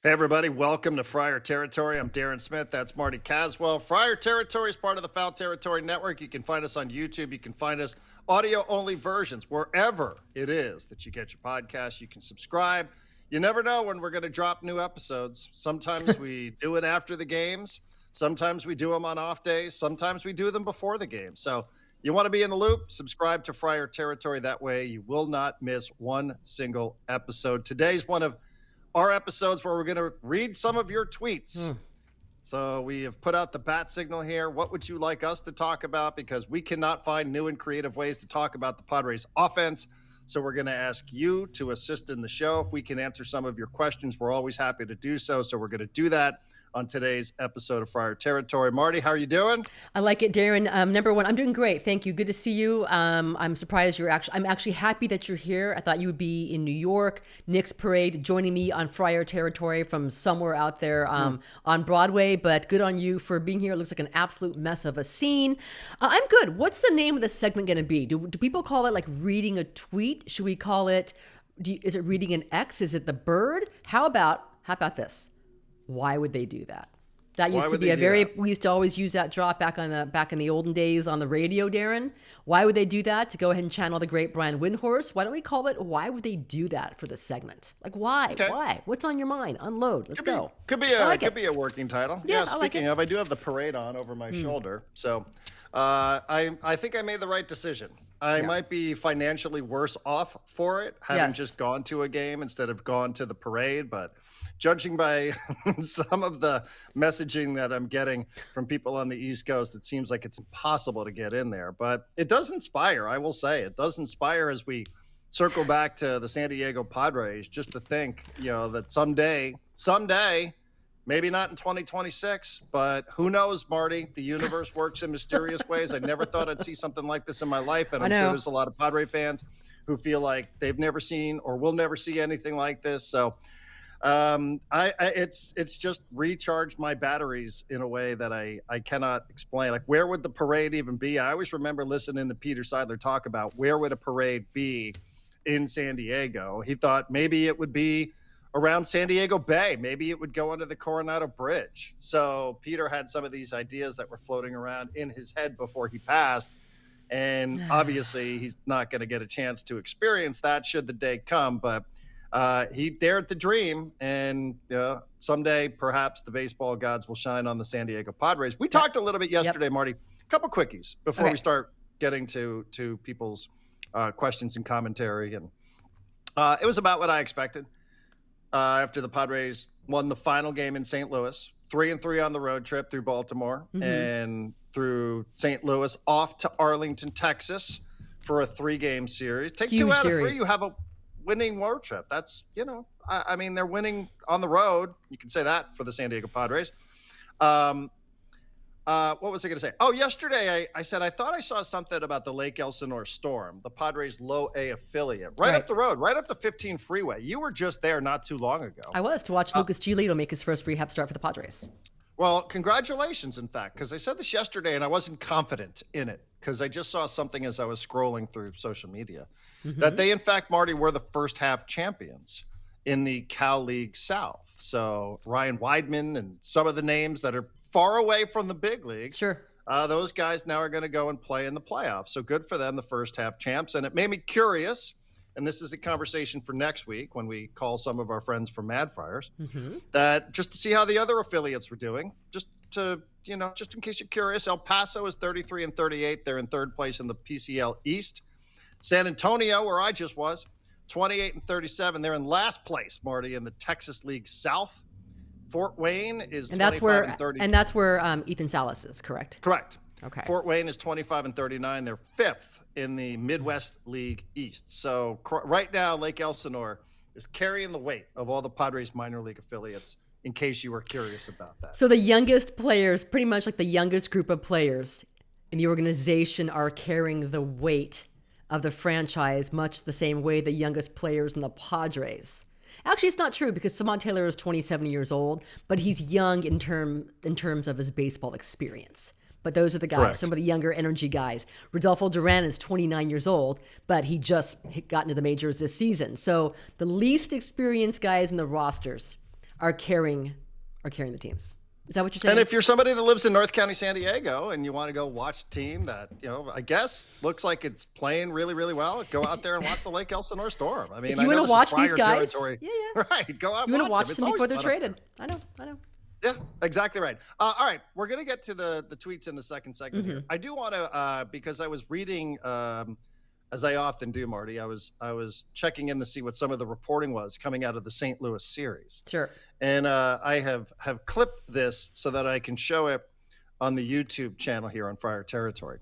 Hey, everybody. Welcome to Friar Territory. I'm Darren Smith. That's Marty Caswell. Friar Territory is part of the Foul Territory Network. You can find us on YouTube. You can find us audio-only versions wherever it is that you get your podcast. You can subscribe. You never know when we're going to drop new episodes. Sometimes we do it after the games. Sometimes we do them on off days. Sometimes we do them before the game. So you want to be in the loop, subscribe to Friar Territory. That way you will not miss one single episode. Today's one of our episodes where we're going to read some of your tweets. So we have put out the bat signal here. What would you like us to talk about? Because we cannot find new and creative ways to talk about the Padres offense. So we're going to ask you to assist in the show. If we can answer some of your questions, we're always happy to do so. So we're going to do that on today's episode of Friar Territory. Marty, how are you doing? I like it, Darren. Number one, I'm doing great. Thank you. Good to see you. I'm surprised I'm actually happy that you're here. I thought you would be in New York, Knicks Parade, joining me on Friar Territory from somewhere out there on Broadway. But good on you for being here. It looks like an absolute mess of a scene. I'm good. What's the name of the segment going to be? Do people call it like reading a tweet? Should we call it, is it reading an X? Is it the bird? How about this? Why would they do that? That used to be we used to always use that drop back in the olden days on the radio, Darren. Why would they do that? To go ahead and channel the great Brian Windhorst. Why don't we call it, why would they do that for this segment? Like, why? Okay. Why? What's on your mind? Unload. Let's go. Could be a working title. Yeah, speaking of, I do have the parade on over my shoulder. So I think I made the right decision. I might be financially worse off for it, having just gone to a game instead of gone to the parade, but judging by some of the messaging that I'm getting from people on the East Coast, it seems like it's impossible to get in there. But it does inspire, I will say. It does inspire as we circle back to the San Diego Padres, just to think, that someday, maybe not in 2026, but who knows, Marty? The universe works in mysterious ways. I never thought I'd see something like this in my life, and I'm sure there's a lot of Padre fans who feel like they've never seen or will never see anything like this. So it's just recharged my batteries in a way that I cannot explain. Like, where would the parade even be? I always remember listening to Peter Seidler talk about where would a parade be in San Diego. He thought maybe it would be around San Diego Bay. Maybe it would go under the Coronado Bridge. So Peter had some of these ideas that were floating around in his head before he passed. And obviously he's not going to get a chance to experience that should the day come. But he dared the dream, and someday perhaps the baseball gods will shine on the San Diego Padres. We talked a little bit yesterday, Marty. A couple quickies before we start getting to people's questions and commentary. And it was about what I expected. After the Padres won the final game in St. Louis, 3-3 on the road trip through Baltimore and through St. Louis off to Arlington, Texas for a 3-game series. Take huge 2 out of 3, you have a winning road trip. That's, I mean, they're winning on the road. You can say that for the San Diego Padres. What was I going to say? Oh, yesterday I said I thought I saw something about the Lake Elsinore Storm, the Padres Low A affiliate, right up the road, right up the 15 freeway. You were just there not too long ago. I was, to watch Lucas Giolito make his first rehab start for the Padres. Well, congratulations, in fact, because I said this yesterday and I wasn't confident in it because I just saw something as I was scrolling through social media that they, in fact, Marty, were the first half champions in the Cal League South. So Ryan Weidman and some of the names that are far away from the big leagues. Sure. Those guys now are going to go and play in the playoffs. So good for them, the first half champs. And it made me curious, and this is a conversation for next week when we call some of our friends from Mad Friars, that just to see how the other affiliates were doing, just to, just in case you're curious, El Paso is 33-38. They're in third place in the PCL East. San Antonio, where I just was, 28-37. They're in last place, Marty, in the Texas League South. Fort Wayne is 25-30. And that's where Ethan Salas is, correct? Correct. Okay. Fort Wayne is 25-39. They're fifth in the Midwest League East. So right now, Lake Elsinore is carrying the weight of all the Padres minor league affiliates, in case you were curious about that. So the youngest players, pretty much like the youngest group of players in the organization, are carrying the weight of the franchise, much the same way the youngest players in the Padres. Actually, it's not true because Samad Taylor is 27 years old, but he's young in terms of his baseball experience. But those are the guys, correct, some of the younger energy guys. Rodolfo Duran is 29 years old, but he just got into the majors this season. So the least experienced guys in the rosters are carrying the teams. Is that what you're saying? And if you're somebody that lives in North County, San Diego, and you want to go watch a team that, I guess looks like it's playing really, really well, go out there and watch the Lake Elsinore Storm. I mean, if you want to watch these guys, territory. Yeah. Right, go out and you want to watch them. them before they're traded. I know. Yeah, exactly right. All right, we're going to get to the tweets in the second segment here. I do want to, because I was reading, as I often do, Marty, I was checking in to see what some of the reporting was coming out of the St. Louis series. Sure. And I have clipped this so that I can show it on the YouTube channel here on Friar Territory.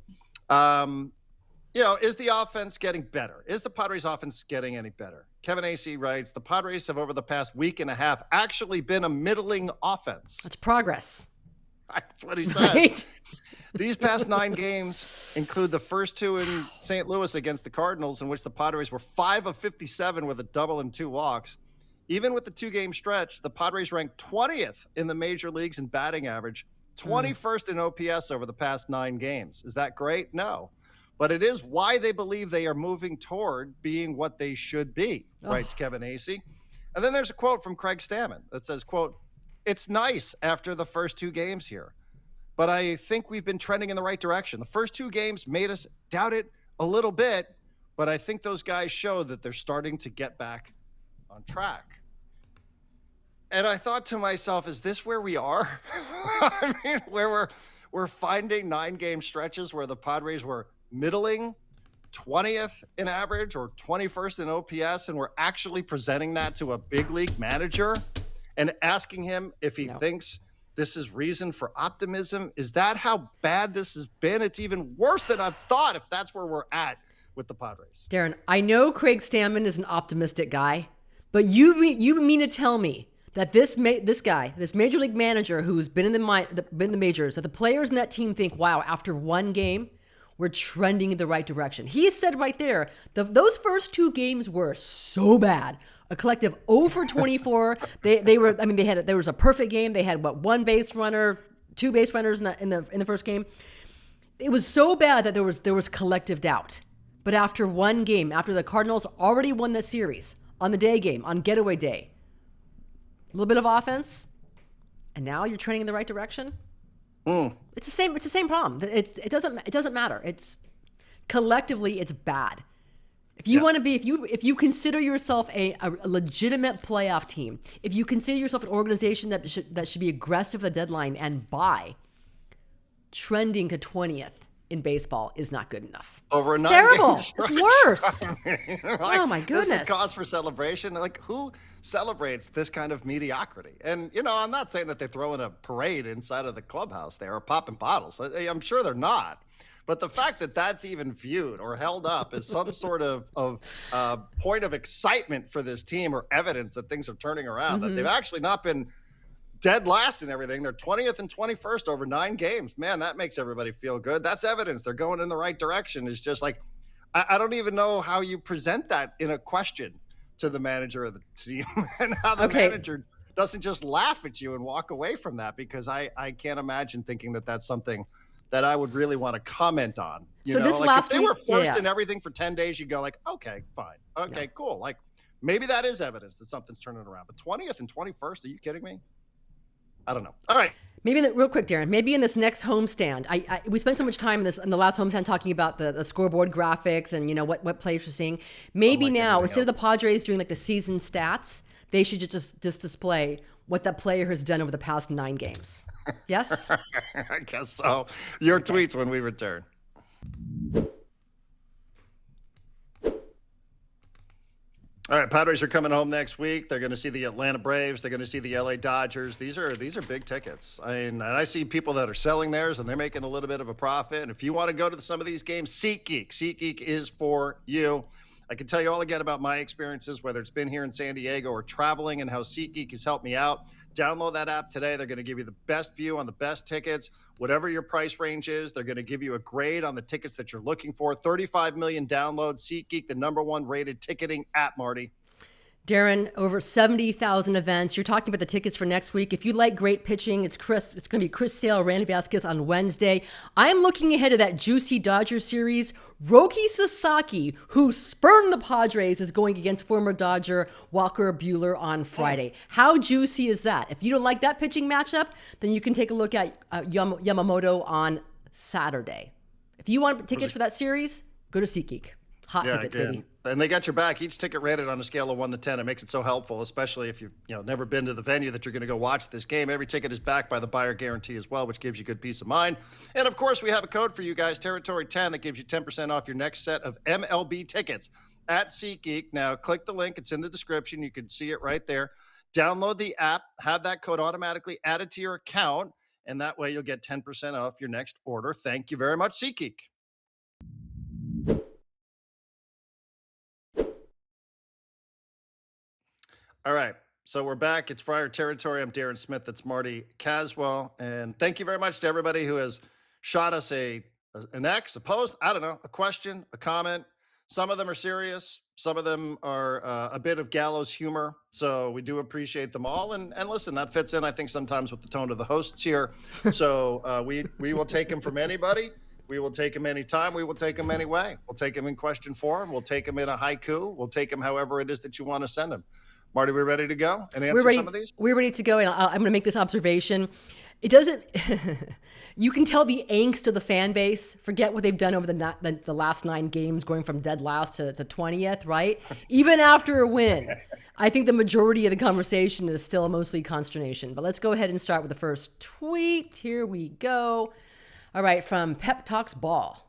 Is the offense getting better? Is the Padres offense getting any better? Kevin AC writes, the Padres have over the past week and a half actually been a middling offense. That's progress. That's what he says. Right? These past 9 games include the first 2 in St. Louis against the Cardinals, in which the Padres were 5 of 57 with a double and 2 walks. Even with the 2-game stretch, the Padres ranked 20th in the major leagues in batting average, 21st in OPS over the past 9 games. Is that great? No. But it is why they believe they are moving toward being what they should be, writes Kevin AC. And then there's a quote from Craig Stammen that says, quote, "It's nice after the first 2 games here, but I think we've been trending in the right direction. The first 2 games made us doubt it a little bit, but I think those guys show that they're starting to get back on track." And I thought to myself, is this where we are? I mean, where we're finding 9-game stretches where the Padres were middling, 20th in average or 21st in OPS, and we're actually presenting that to a big league manager and asking him if he thinks this is reason for optimism. Is that how bad this has been? It's even worse than I've thought, if that's where we're at with the Padres. Darren, I know Craig Stammen is an optimistic guy, but you mean to tell me that this major league manager who's been in the majors, that the players in that team think, wow, after 1 game, we're trending in the right direction. He said right there, those first 2 games were so bad. A collective 0 for 24. There was a perfect game. They had 1 base runner, 2 base runners in the first game. It was so bad that there was collective doubt. But after 1 game, after the Cardinals already won the series on the day game, on getaway day, a little bit of offense, and now you're trending in the right direction. It's the same problem. It doesn't matter. It's collectively it's bad. If you want to be, if you consider yourself a legitimate playoff team, if you consider yourself an organization that should be aggressive at the deadline and buy, trending to 20th in baseball is not good enough. Over a it's 9 terrible. It's worse. Oh my goodness. This is cause for celebration. Like, who celebrates this kind of mediocrity? And, I'm not saying that they're throwing a parade inside of the clubhouse there or popping bottles. I'm sure they're not. But the fact that that's even viewed or held up as some sort of point of excitement for this team or evidence that things are turning around, that they've actually not been dead last and everything. They're 20th and 21st over 9 games. Man, that makes everybody feel good. That's evidence they're going in the right direction. It's just like, I don't even know how you present that in a question to the manager of the team and how the manager doesn't just laugh at you and walk away from that, because I can't imagine thinking that that's something that I would really want to comment on. You know, like if they were first in everything for 10 days, you go like, okay, fine. Okay, cool. Like maybe that is evidence that something's turning around. But 20th and 21st, are you kidding me? I don't know. All right. Maybe real quick, Darren. Maybe in this next homestand, we spent so much time in the last homestand talking about the scoreboard graphics and what players are seeing. Maybe now instead of the Padres doing like the season stats, they should just display what that player has done over the past 9 games. Yes. I guess so. Your tweets when we return. All right, Padres are coming home next week. They're going to see the Atlanta Braves. They're going to see the LA Dodgers. These are big tickets. And I see people that are selling theirs, and they're making a little bit of a profit. And if you want to go to some of these games, SeatGeek is for you. I can tell you all again about my experiences, whether it's been here in San Diego or traveling, and how SeatGeek has helped me out. Download that app today. They're going to give you the best view on the best tickets, whatever your price range is. They're going to give you a grade on the tickets that you're looking for. 35 million downloads. SeatGeek, the #1 rated ticketing app, Marty. Darren, over 70,000 events. You're talking about the tickets for next week. If you like great pitching, it's Chris. It's going to be Chris Sale, Randy Vasquez on Wednesday. I'm looking ahead to that juicy Dodger series. Roki Sasaki, who spurned the Padres, is going against former Dodger Walker Buehler on Friday. How juicy is that? If you don't like that pitching matchup, then you can take a look at Yamamoto on Saturday. If you want tickets for that series, go to SeatGeek. Hot tickets, baby. And they got your back. Each ticket rated on a scale of 1 to 10. It makes it so helpful, especially if you've never been to the venue that you're going to go watch this game. Every ticket is backed by the buyer guarantee as well, which gives you good peace of mind. And of course, we have a code for you guys, Territory 10, that gives you 10% off your next set of MLB tickets at SeatGeek. Now, click the link. It's in the description. You can see it right there. Download the app. Have that code automatically added to your account, and that way you'll get 10% off your next order. Thank you very much, SeatGeek. All right, so we're back. It's Friar Territory. I'm Darren Smith. That's Marty Caswell. And thank you very much to everybody who has shot us an X, a post, I don't know, a question, a comment. Some of them are serious. Some of them are a bit of gallows humor. So we do appreciate them all. And listen, that fits in, I think, sometimes with the tone of the hosts here. So we will take them from anybody. We will take them anytime. We will take them anyway. We'll take them in question form. We'll take them in a haiku. We'll take them however it is that you want to send them. Marty, we're ready to go and answer some of these? We're ready to go, and I'm going to make this observation. It doesn't – you can tell the angst of the fan base. Forget what they've done over the last 9 games, going from dead last to 20th, right? Even after a win, I think the majority of the conversation is still mostly consternation. But let's go ahead and start with the first tweet. Here we go. All right, from Pep Talks Ball.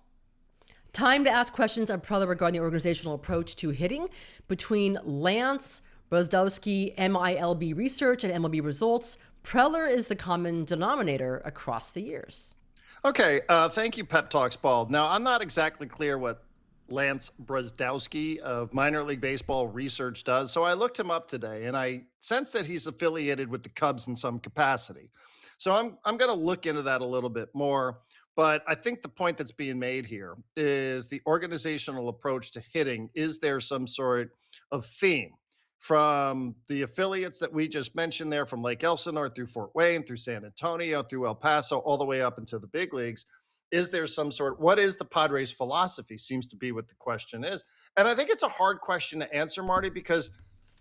Time to ask questions of Preller regarding the organizational approach to hitting between Lance – Brozdowski, MILB research, and MLB results. Preller is the common denominator across the years. Okay, thank you, Pep Talks Ball. Now, I'm not exactly clear what Lance Brozdowski of Minor League Baseball research does, so I looked him up today, and I sense that he's affiliated with the Cubs in some capacity. So I'm going to look into that a little bit more, but I think the point that's being made here is the organizational approach to hitting. Is there some sort of theme? From the affiliates that we just mentioned there, from Lake Elsinore through Fort Wayne, through San Antonio, through El Paso, all the way up into the big leagues, is there some sort, what is the Padres' philosophy seems to be what the question is. And I think it's a hard question to answer, Marty, because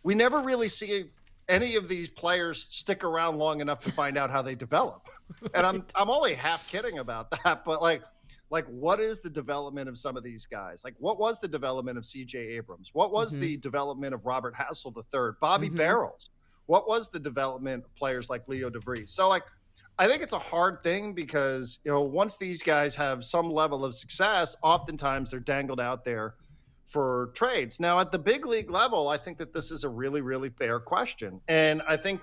we never really see any of these players stick around long enough to find out how they develop. And I'm only half kidding about that, but like what is the development of some of these guys? Like, what was the development of C.J. Abrams? What was the development of Robert Hassel III, Bobby Barrels? What was the development of players like Leo DeVries? So, like, I think it's a hard thing because, once these guys have some level of success, oftentimes they're dangled out there for trades. Now, at the big league level, I think that this is a really, really fair question. And I think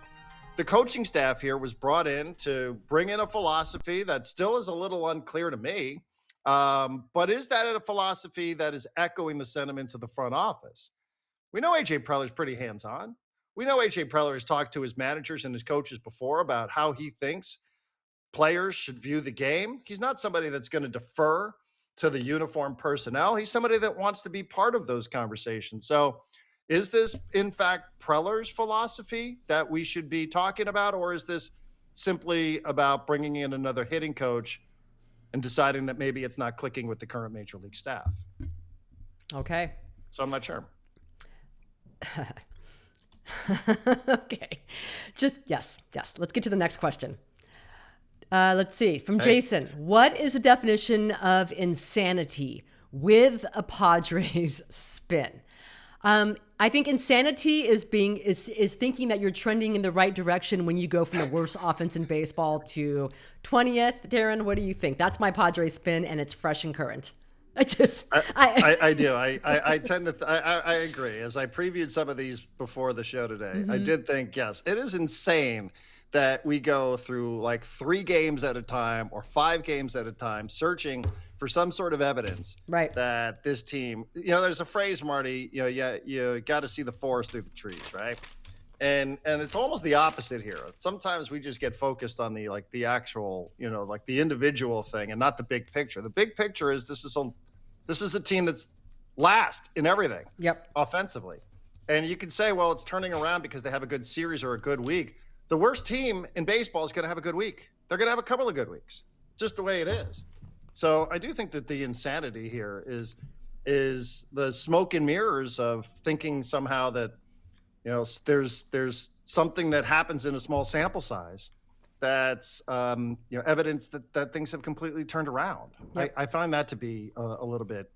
the coaching staff here was brought in to bring in a philosophy that still is a little unclear to me. But is that a philosophy that is echoing the sentiments of the front office? We know A.J. Preller's pretty hands-on. We know A.J. Preller has talked to his managers and his coaches before about how he thinks players should view the game. He's not somebody that's going to defer to the uniformed personnel. He's somebody that wants to be part of those conversations. So is this, in fact, Preller's philosophy that we should be talking about, or is this simply about bringing in another hitting coach and deciding that maybe it's not clicking with the current major league staff? Okay. So I'm not sure. Okay. Yes. Let's get to the next question. Let's see. From Jason, what is the definition of insanity with a Padres spin? I think insanity is thinking that you're trending in the right direction when you go from the worst offense in baseball to 20th. Darren, what do you think? That's my Padres spin, and it's fresh and current. I do. I tend to. I agree. As I previewed some of these before the show today, I did think, yes, it is insane that we go through like 3 games at a time or 5 games at a time searching for some sort of evidence that this team, there's a phrase, Marty, you got to see the forest through the trees, right? And it's almost the opposite here. Sometimes we just get focused on the actual, the individual thing and not the big picture. The big picture is this is a team that's last in everything. Yep. Offensively. And you can say, well, it's turning around because they have a good series or a good week. The worst team in baseball is going to have a good week. They're going to have a couple of good weeks. It's just the way it is. So I do think that the insanity here is the smoke and mirrors of thinking somehow that, there's something that happens in a small sample size that's evidence that things have completely turned around. Yep. I find that to be a little bit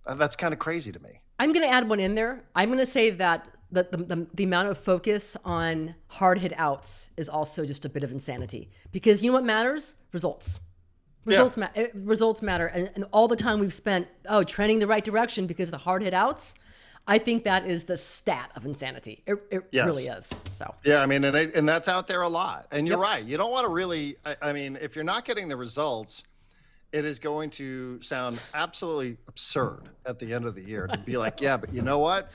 that's kind of crazy to me. I'm going to add one in there. I'm going to say that the amount of focus on hard hit outs is also just a bit of insanity, because you know what matters? Results. Results matter. And all the time we've spent, trending the right direction because of the hard hit outs, I think that is the stat of insanity. It really is. So yeah, I mean, and that's out there a lot. And you're right. You don't want to really, I mean, if you're not getting the results, it is going to sound absolutely absurd at the end of the year to be like, yeah, but you know what?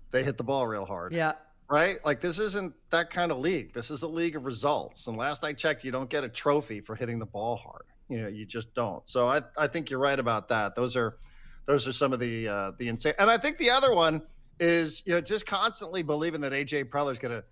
They hit the ball real hard. Yeah. Right? Like, this isn't that kind of league. This is a league of results. And last I checked, you don't get a trophy for hitting the ball hard. You just don't. So I think you're right about that. Those are some of the insane. And I think the other one is, just constantly believing that AJ Preller is going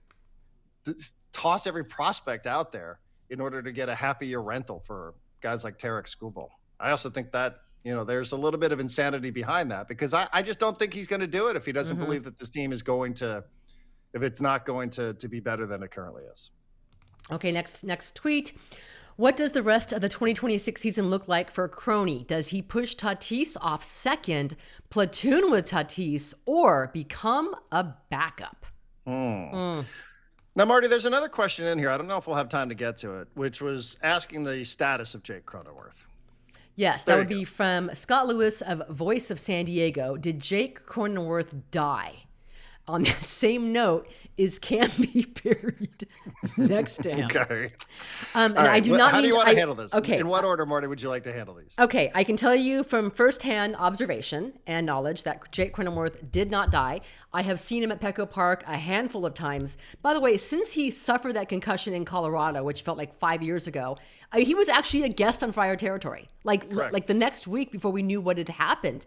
to toss every prospect out there in order to get a half a year rental for guys like Tarek Skubal. I also think that, there's a little bit of insanity behind that, because I just don't think he's going to do it if he doesn't believe that this team is going to, if it's not going to be better than it currently is. Okay, next tweet. What does the rest of the 2026 season look like for Crony? Does he push Tatis off second, platoon with Tatis, or become a backup? Now, Marty, there's another question in here. I don't know if we'll have time to get to it, which was asking the status of Jake Cronenworth. Yes, that would be from Scott Lewis of Voice of San Diego. Did Jake Cronenworth die? On that same note, is Camby buried next to him? Okay. And right. I do not. How do you want to handle this? Okay. In what order, Marty, would you like to handle these? Okay, I can tell you from firsthand observation and knowledge that Jake Cronenworth did not die. I have seen him at Petco Park a handful of times. By the way, since he suffered that concussion in Colorado, which felt like 5 years ago, he was actually a guest on Friar Territory. Like the next week before we knew what had happened,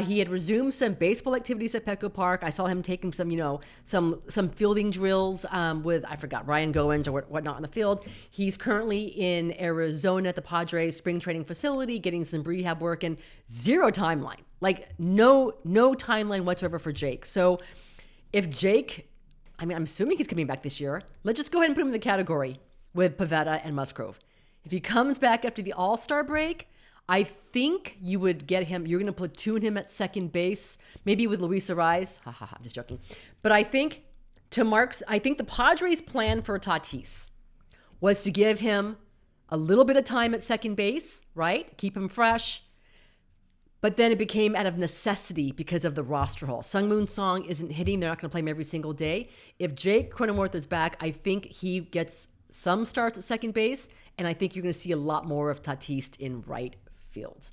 he had resumed some baseball activities at Petco Park. I saw him taking some fielding drills with, I forgot, Ryan Goins or whatnot on the field. He's currently in Arizona at the Padres spring training facility, getting some rehab work, and zero timeline. Like no timeline whatsoever for Jake. So if Jake, I'm assuming he's coming back this year. Let's just go ahead and put him in the category with Pivetta and Musgrove. If he comes back after the All-Star break, I think you would get him. You're going to platoon him at second base, maybe with Luis Ariz. I'm just joking. But I think the Padres' plan for Tatis was to give him a little bit of time at second base, right? Keep him fresh. But then it became out of necessity because of the roster hole. Sung Moon Song isn't hitting. They're not going to play him every single day. If Jake Cronenworth is back, I think he gets some starts at second base, and I think you're going to see a lot more of Tatis in right field.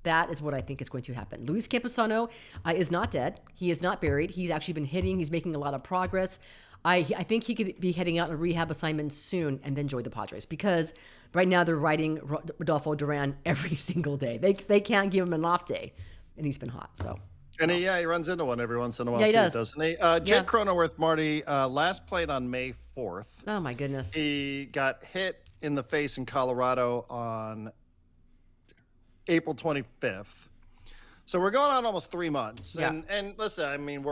That is what I think is going to happen. Luis Campusano is not dead. He is not buried. He's actually been hitting. He's making a lot of progress. I think he could be heading out on a rehab assignment soon and then join the Padres, because right now they're riding Rodolfo Duran every single day. They can't give him an off day, and he's been hot. So. And he runs into one every once in a while, yeah, he too, does. doesn't he? Jake Cronenworth, Marty, last played on May 4th. Oh, my goodness. He got hit in the face in Colorado on April 25th. So we're going on almost 3 months. Yeah. And listen, I mean,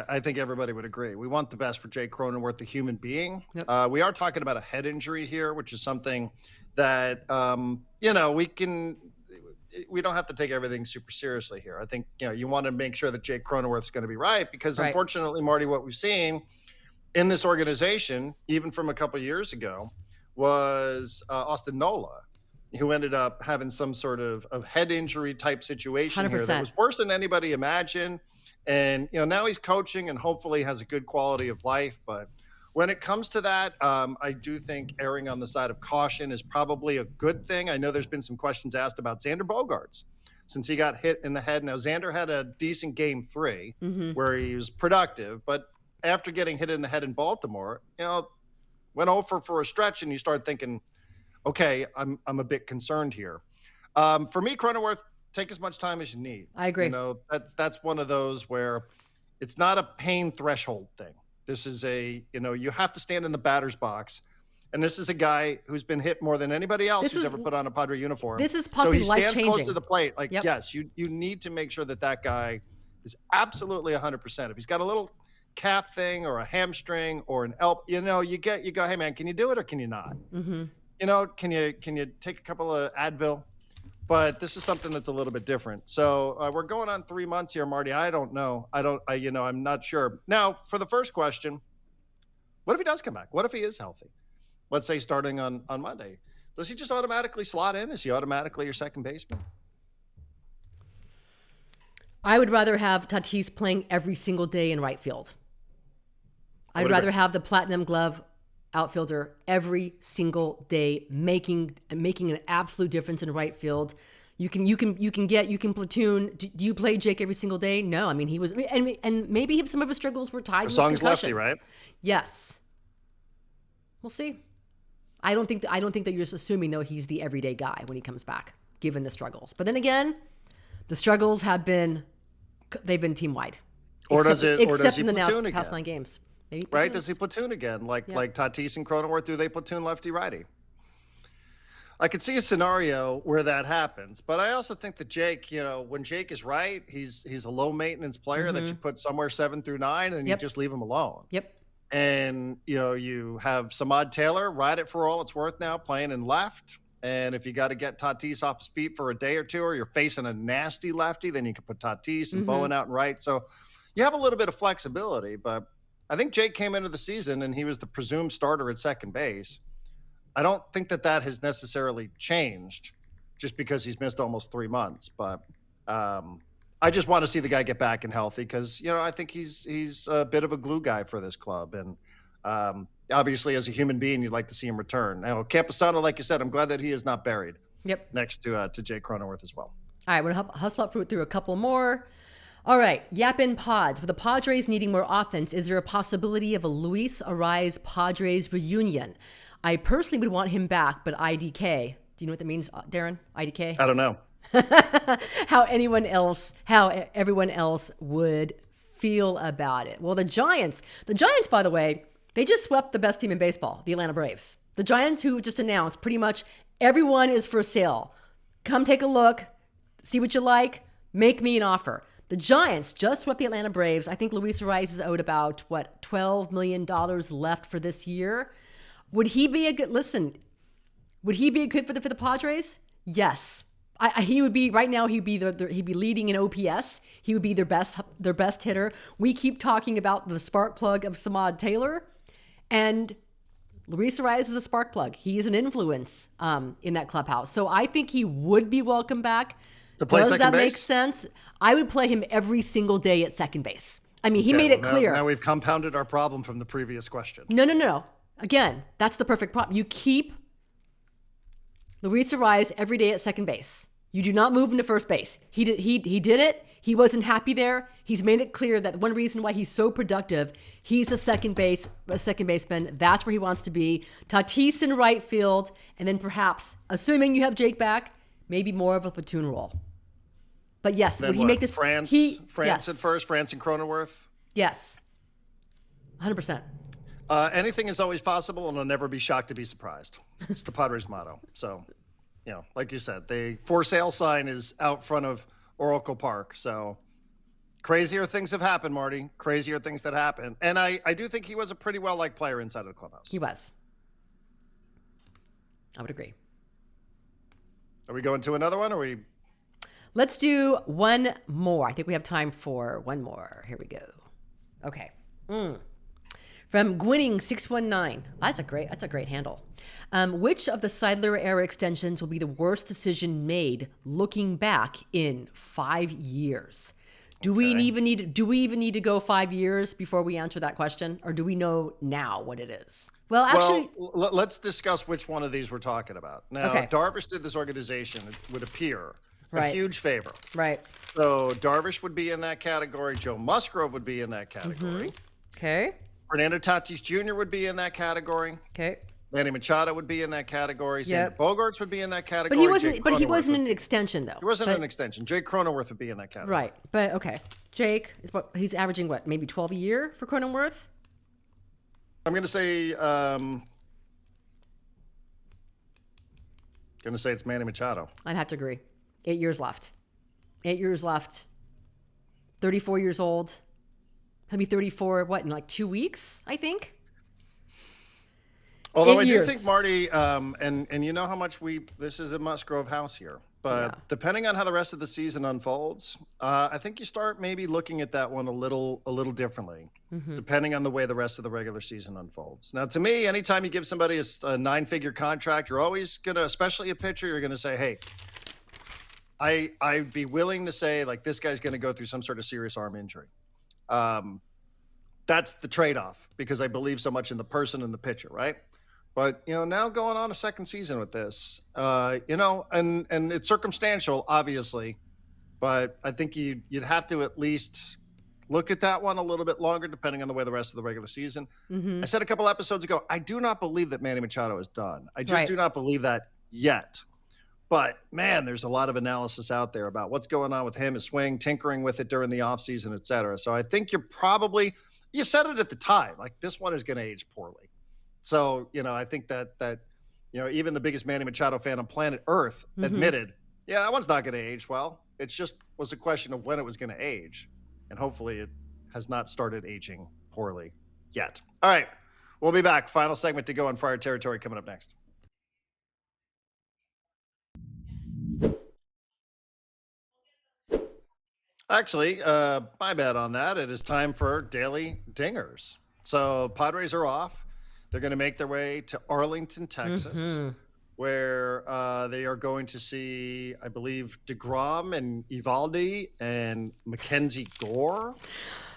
I think everybody would agree. We want the best for Jake Cronenworth, the human being. Yep. We are talking about a head injury here, which is something that, we don't have to take everything super seriously here. I think, you want to make sure that Jake Cronenworth is going to be right, because unfortunately, Marty, what we've seen in this organization, even from a couple of years ago, was Austin Nola, who ended up having some sort of head injury type situation 100%. Here that was worse than anybody imagined. And, now he's coaching and hopefully has a good quality of life. But when it comes to that, I do think erring on the side of caution is probably a good thing. I know there's been some questions asked about Xander Bogaerts since he got hit in the head. Now, Xander had a decent game 3 where he was productive, but after getting hit in the head in Baltimore, went over for a stretch, and you start thinking, okay, I'm a bit concerned here. For me, Cronenworth, take as much time as you need. I agree. That's one of those where It's not a pain threshold thing. This is you have to stand in the batter's box. And this is a guy who's been hit more than anybody else who's ever put on a Padre uniform. This is possibly life-changing. So he stands close to the plate. Yes, you need to make sure that guy is absolutely 100%. If he's got a little calf thing or a hamstring or an elbow, you go, hey man, can you do it or can you not? Mm-hmm. Can you take a couple of Advil? But this is something that's a little bit different. So we're going on 3 months here, Marty. I don't know. I'm not sure. Now, for the first question, what if he does come back? What if he is healthy? Let's say starting on Monday. Does he just automatically slot in? Is he automatically your second baseman? I would rather have Tatis playing every single day in right field. I'd rather have the platinum glove outfielder every single day making an absolute difference in right field. You can platoon. Do you play Jake every single day? No. I mean, he was, and maybe some of his struggles were tied to his concussion. Lefty, right? Yes. We'll see. I don't think that you're just assuming though he's the everyday guy when he comes back, given the struggles. But then again, the struggles they've been team wide. Or does he in the platoon again? Past 9 games. Maybe right? Does he platoon again? Like Tatis and Cronenworth, do they platoon lefty righty? I could see a scenario where that happens, but I also think that Jake, when Jake is right, he's a low maintenance player that you put somewhere 7 through 9 and you just leave him alone. Yep. And, you have Samad Taylor, ride it for all it's worth now, playing in left. And if you got to get Tatis off his feet for a day or two, or you're facing a nasty lefty, then you can put Tatis and Bowen out and right. So you have a little bit of flexibility. But I think Jake came into the season and he was the presumed starter at second base. I don't think that has necessarily changed just because he's missed almost 3 months. But I just want to see the guy get back and healthy because, I think he's a bit of a glue guy for this club. And obviously, as a human being, you'd like to see him return. Now, Camposano, like you said, I'm glad that he is not buried next to Jake Cronenworth as well. All right, we're going to hustle up through a couple more. All right, Yappin' Pods. With the Padres needing more offense, is there a possibility of a Luis Arraez Padres reunion? I personally would want him back, but IDK. Do you know what that means, Darren? IDK? I don't know. How everyone else would feel about it. Well, the Giants, by the way, they just swept the best team in baseball, the Atlanta Braves. The Giants, who just announced pretty much everyone is for sale. Come take a look, see what you like, make me an offer. The Giants just swept the Atlanta Braves. I think Luis Arraez is owed about, $12 million left for this year. Would he be a good fit for the Padres? Yes. He would be right now. He'd be leading in OPS. He would be their best hitter. We keep talking about the spark plug of Samad Taylor, and Luis Arraez is a spark plug. He is an influence in that clubhouse. So I think he would be welcome back. To play second base? Does that make sense? I would play him every single day at second base. I mean, he made it clear. Now we've compounded our problem from the previous question. No. Again, that's the perfect problem. You keep Luis Arraez every day at second base. You do not move him to first base. He did it. He wasn't happy there. He's made it clear that one reason why he's so productive, he's a second baseman. That's where he wants to be. Tatis in right field, and then perhaps, assuming you have Jake back, maybe more of a platoon role. But yes, then would he make this? France yes. at first, France and Cronenworth? Yes. 100%. Anything is always possible, and I'll never be shocked to be surprised. It's the Padres motto. So, like you said, the for sale sign is out front of Oracle Park. So crazier things have happened, Marty. Crazier things that happen. And I do think he was a pretty well-liked player inside of the clubhouse. He was. I would agree. Are we going to another one, or are we? Let's do one more. I think we have time for one more. Here we go. Okay. From Gwinning619. That's a great handle. Which of the Seidler era extensions will be the worst decision made looking back in 5 years? Do we even need to go 5 years before we answer that question, or do we know now what it is? Well, actually, let's discuss which one of these we're talking about. Now, Darvish did this organization, it would appear, a huge favor. Right. So Darvish would be in that category. Joe Musgrove would be in that category. Okay. Fernando Tatis Jr. would be in that category. Okay. Manny Machado would be in that category. Sandy Yep. Bogarts would be in that category. But he wasn't. Jake But he Cronenworth wasn't would- an extension though. He wasn't But- an extension. Jake Cronenworth would be in that category. Right. But okay, Jake is what he's averaging. What, maybe 12 a year for Cronenworth? I'm going to say. Going to say it's Manny Machado. I'd have to agree. 8 years left. 8 years left. 34 years old. He'll be 34. What, in like 2 weeks? I think. Although 8 I do years. think Marty, and you know how much this is a Musgrove house here, but depending on how the rest of the season unfolds, I think you start maybe looking at that one a little differently, depending on the way the rest of the regular season unfolds. Now, to me, anytime you give somebody a 9-figure contract, you're always gonna, especially a pitcher, you're gonna say, hey, I'd be willing to say like this guy's gonna go through some sort of serious arm injury. That's the trade-off because I believe so much in the person and the pitcher, right? But, now going on a second season with this, and it's circumstantial, obviously, but I think you'd have to at least look at that one a little bit longer, depending on the way the rest of the regular season. I said a couple episodes ago, I do not believe that Manny Machado is done. I just do not believe that yet. But, man, there's a lot of analysis out there about what's going on with him, his swing, tinkering with it during the offseason, et cetera. So I think you said it at the time, like this one is going to age poorly. So, I think that even the biggest Manny Machado fan on planet Earth admitted, that one's not going to age well. It just was a question of when it was going to age. And hopefully it has not started aging poorly yet. All right. We'll be back. Final segment to go on Friar Territory coming up next. Actually, my bad on that. It is time for Daily Dingers. So Padres are off. They're going to make their way to Arlington, Texas, where they are going to see, I believe, DeGrom and Evaldi and Mackenzie Gore.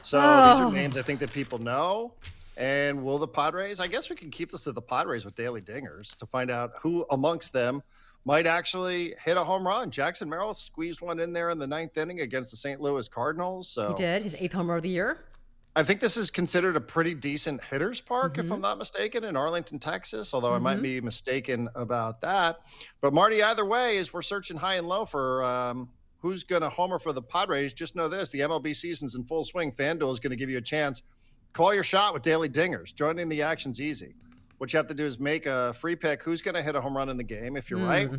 So these are names I think that people know. And will the Padres, I guess we can keep this to the Padres with Daily Dingers to find out who amongst them might actually hit a home run. Jackson Merrill squeezed one in there in the 9th inning against the St. Louis Cardinals. So He did. His 8th home run of the year. I think this is considered a pretty decent hitter's park, if I'm not mistaken, in Arlington, Texas, although I might be mistaken about that. But, Marty, either way, as we're searching high and low for who's going to homer for the Padres, just know this. The MLB season's in full swing. FanDuel is going to give you a chance. Call your shot with Daily Dingers. Joining the action's easy. What you have to do is make a free pick who's going to hit a home run in the game. If you're right,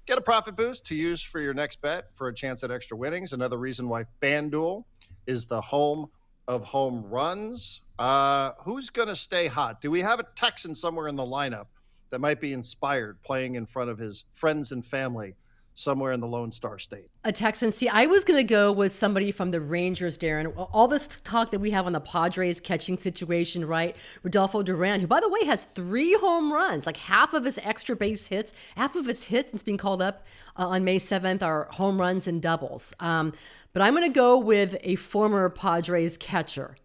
get a profit boost to use for your next bet for a chance at extra winnings. Another reason why FanDuel is the home of home runs. Who's going to stay hot? Do we have a Texan somewhere in the lineup that might be inspired playing in front of his friends and family somewhere in the Lone Star State? A Texan. See, I was going to go with somebody from the Rangers, Darren. All this talk that we have on the Padres catching situation, right? Rodolfo Duran, who, by the way, has 3 home runs, like half of his extra base hits, half of its hits since being called up on May 7th are home runs and doubles. But I'm going to go with a former Padres catcher.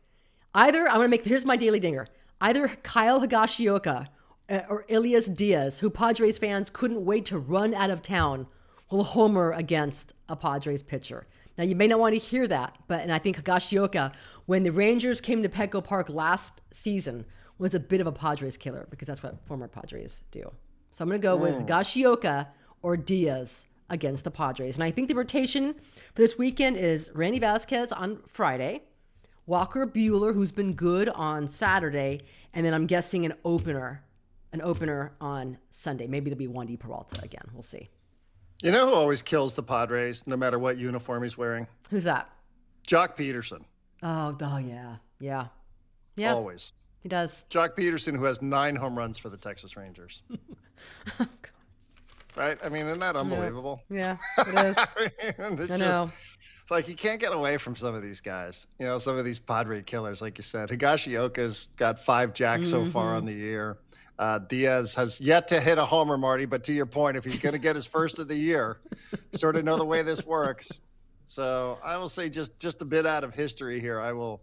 Here's my Daily Dinger. Either Kyle Higashioka or Elias Diaz, who Padres fans couldn't wait to run out of town, will homer against a Padres pitcher. Now, you may not want to hear that, and I think Higashioka, when the Rangers came to Petco Park last season, was a bit of a Padres killer because that's what former Padres do. So I'm going to go with Higashioka or Diaz against the Padres. And I think the rotation for this weekend is Randy Vasquez on Friday, Walker Buehler, who's been good on Saturday, and then I'm guessing an opener on Sunday. Maybe it'll be Wandy Peralta again. We'll see. You know who always kills the Padres, no matter what uniform he's wearing? Who's that? Jock Peterson. Oh yeah. Always. He does. Jock Peterson, who has 9 home runs for the Texas Rangers. Right? I mean, isn't that unbelievable? Yeah, it is. It's I know. It's like you can't get away from some of these guys. Some of these Padre killers, like you said. Higashioka's got 5 jacks so far on the year. Diaz has yet to hit a homer, Marty. But to your point, if he's going to get his first of the year, sort of know the way this works. So I will say just a bit out of history here. I will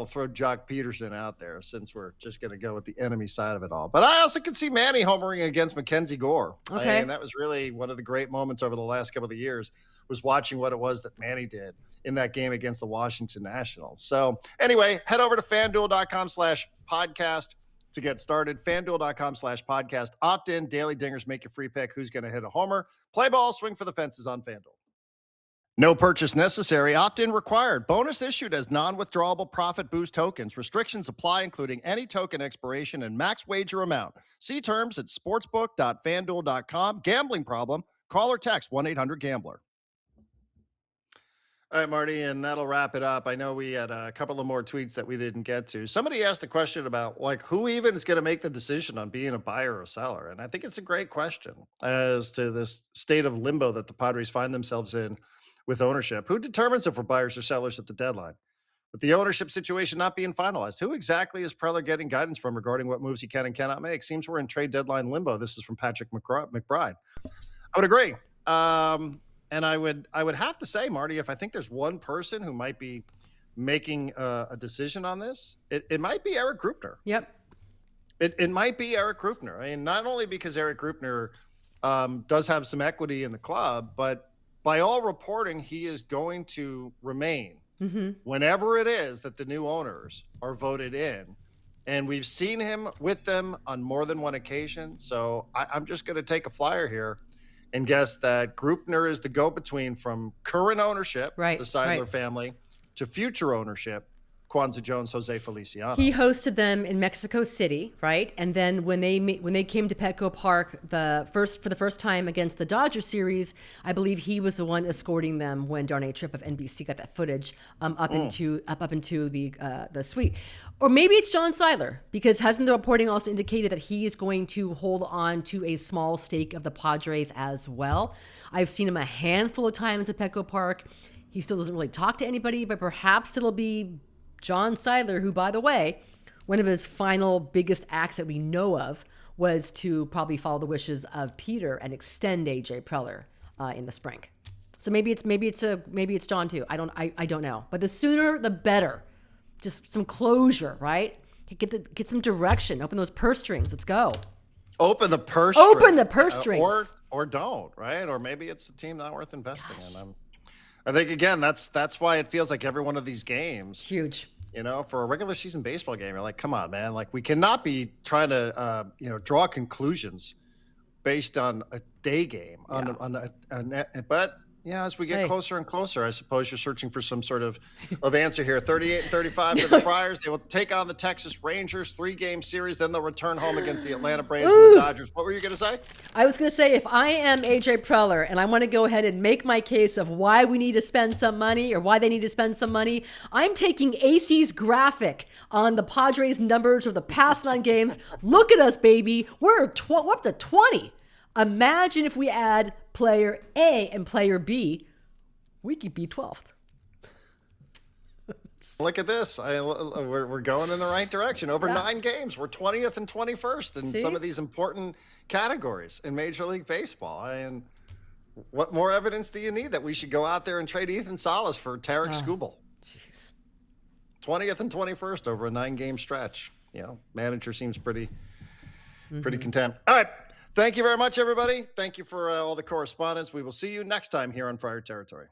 throw Jock Peterson out there since we're just going to go with the enemy side of it all. But I also could see Manny homering against Mackenzie Gore. Okay. And that was really one of the great moments over the last couple of years was watching what it was that Manny did in that game against the Washington Nationals. So anyway, head over to FanDuel.com/podcast. to get started. FanDuel.com/podcast. Opt in. Daily Dingers make your free pick. Who's going to hit a homer? Play ball, swing for the fences on FanDuel. No purchase necessary. Opt-in required. Bonus issued as non-withdrawable profit boost tokens. Restrictions apply, including any token expiration and max wager amount. See terms at sportsbook.fanduel.com. Gambling problem? Call or text 1-800-GAMBLER. All right, Marty, and that'll wrap it up. I know we had a couple of more tweets that we didn't get to. Somebody asked a question about, like, who even is going to make the decision on being a buyer or a seller? And I think it's a great question as to this state of limbo that the Padres find themselves in with ownership. Who determines if we're buyers or sellers at the deadline? With the ownership situation not being finalized, who exactly is Preller getting guidance from regarding what moves he can and cannot make? Seems we're in trade deadline limbo. This is from Patrick McBride. I would agree. And I would have to say, Marty, if I think there's one person who might be making a decision on this, it might be Eric Grupner. Yep. It might be Eric Grupner. I mean, not only because Eric Grupner does have some equity in the club, but by all reporting, he is going to remain whenever it is that the new owners are voted in. And we've seen him with them on more than one occasion. So I'm just going to take a flyer here and guess that Grupner is the go-between from current ownership, the Seidler family, to future ownership, Kwanzaa Jones, Jose Feliciano. He hosted them in Mexico City, right? And then when they came to Petco Park for the first time against the Dodgers series, I believe he was the one escorting them when Darren Tripp of NBC got that footage up into the suite. Or maybe it's John Seidler, because hasn't the reporting also indicated that he is going to hold on to a small stake of the Padres as well? I've seen him a handful of times at Petco Park. He still doesn't really talk to anybody, but perhaps it'll be John Seidler, who, by the way, one of his final biggest acts that we know of was to probably follow the wishes of Peter and extend AJ Preller in the spring. So maybe it's John too. I don't know. But the sooner the better. Just some closure, right? Get some direction. Open those purse strings. Let's go. Open the purse strings. Or don't, right? Or maybe it's a team not worth investing in. I think, again, that's why it feels like every one of these games huge. You know, for a regular season baseball game, you're like, come on, man. Like, we cannot be trying to, draw conclusions based on a day game. But, as we get closer and closer, I suppose you're searching for some sort of answer here. 38-35 for the Friars. They will take on the Texas Rangers, 3-game series. Then they'll return home against the Atlanta Braves and the Dodgers. What were you going to say? I was going to say, if I am AJ Preller and I want to go ahead and make my case of why we need to spend some money or why they need to spend some money, I'm taking AC's graphic on the Padres numbers of the past 9 games. Look at us, baby. We're up to 20. Imagine if we add player A and player B, we could be 12th. Look at this. We're going in the right direction. Over 9 games, we're 20th and 21st in some of these important categories in Major League Baseball. And what more evidence do you need that we should go out there and trade Ethan Salas for Tarek Skubal? Jeez. 20th and 21st over a 9-game stretch. Manager seems pretty content. All right. Thank you very much, everybody. Thank you for all the correspondence. We will see you next time here on Friar Territory.